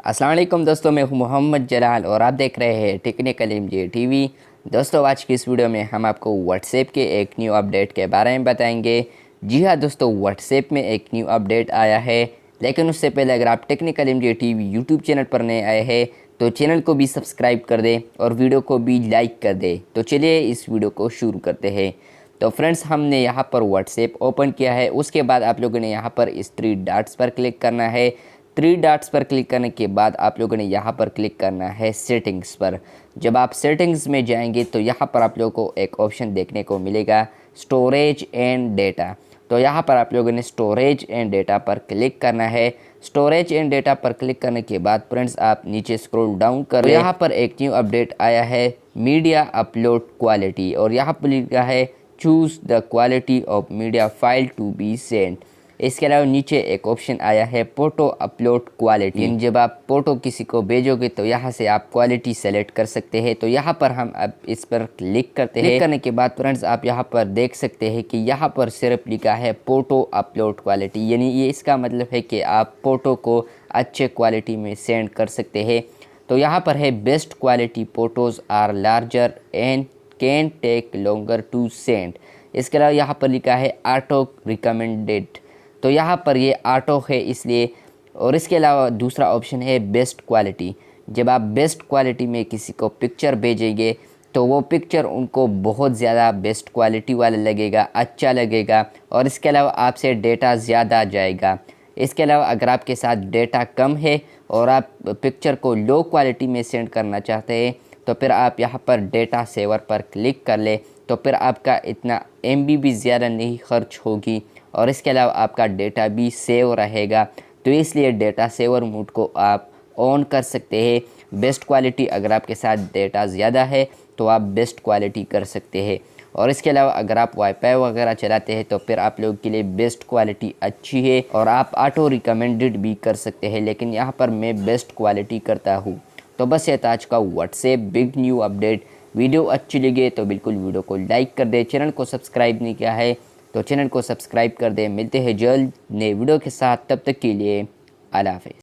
अस्सलाम वालेकुम दोस्तों, मैं हूं मोहम्मद जलाल और आप देख रहे हैं टेक्निकल एमजे टीवी। दोस्तों, आज की इस वीडियो में हम आपको व्हाट्सएप के एक न्यू अपडेट के बारे में बताएंगे। जी हां दोस्तों, व्हाट्सएप में एक न्यू अपडेट आया है, लेकिन उससे पहले अगर आप technical MJ TV YouTube channel पर नए आए हैं तो चैनल को भी सब्सक्राइब कर दें और वीडियो को भी लाइक कर दें। तो चलिए इस वीडियो को शुरू करते हैं। तो फ्रेंड्स, हमने यहाँ पर व्हाट्सएप ओपन किया है। उसके बाद आप लोगों ने यहाँ पर इस 3 डॉट्स पर क्लिक करना है। 3 डॉट्स पर क्लिक करने के बाद आप लोगों ने यहाँ पर क्लिक करना है सेटिंग्स पर। जब आप सेटिंग्स में जाएंगे तो यहाँ पर आप लोगों को एक ऑप्शन देखने को मिलेगा, स्टोरेज एंड डेटा। तो यहाँ पर आप लोगों ने स्टोरेज एंड डेटा पर क्लिक करना है। स्टोरेज एंड डेटा पर क्लिक करने के बाद फ्रेंड्स आप नीचे स्क्रॉल डाउन कर तो यहाँ पर एक न्यू अपडेट आया है, मीडिया अपलोड क्वालिटी, और यहाँ पर लिखा है choose the quality of media file to be send. इसके अलावा नीचे एक ऑप्शन आया है फ़ोटो अपलोड क्वालिटी। जब आप फ़ोटो किसी को भेजोगे तो यहाँ से आप क्वालिटी सेलेक्ट कर सकते हैं। तो यहाँ पर हम अब इस पर क्लिक करते हैं। क्लिक करने के बाद फ्रेंड्स आप यहाँ पर देख सकते हैं कि यहाँ पर सिर्फ लिखा है फ़ोटो अपलोड क्वालिटी, यानी ये इसका मतलब है कि आप फ़ोटो को अच्छे क्वालिटी में सेंड कर सकते हैं। तो यहाँ पर है best quality photos are larger and can take longer to send. इसके अलावा यहाँ पर लिखा है ऑटो रिकमेंडेड। तो यहाँ पर ये ऑटो है इसलिए। और इसके अलावा दूसरा ऑप्शन है बेस्ट क्वालिटी। जब आप बेस्ट क्वालिटी में किसी को पिक्चर भेजेंगे तो वो पिक्चर उनको बहुत ज़्यादा बेस्ट क्वालिटी वाला लगेगा, अच्छा लगेगा, और इसके अलावा आपसे डेटा ज़्यादा जाएगा। इसके अलावा अगर आपके साथ डेटा कम है और आप पिक्चर को लो क्वालिटी में सेंड करना चाहते हैं तो फिर आप यहाँ पर डेटा सेवर पर क्लिक कर ले। तो फिर आपका इतना MB भी ज़्यादा नहीं खर्च होगी और इसके अलावा आपका डेटा भी सेव रहेगा। तो इसलिए डेटा सेवर मोड को आप ऑन कर सकते हैं। बेस्ट क्वालिटी, अगर आपके साथ डेटा ज़्यादा है तो आप बेस्ट क्वालिटी कर सकते हैं। और इसके अलावा अगर आप वाईफाई वगैरह चलाते हैं तो फिर आप लोगों के लिए बेस्ट क्वालिटी अच्छी है और आप ऑटो रिकमेंडेड भी कर सकते हैं, लेकिन यहाँ पर मैं बेस्ट क्वालिटी करता हूँ। तो बस ये था आज का WhatsApp big new update. Video अच्छी लगे तो बिल्कुल वीडियो को लाइक कर दे। चैनल को सब्सक्राइब नहीं किया है तो चैनल को सब्सक्राइब कर दे। मिलते हैं जल्द नए वीडियो के साथ, तब तक के लिए अल्लाह हाफ़िज़।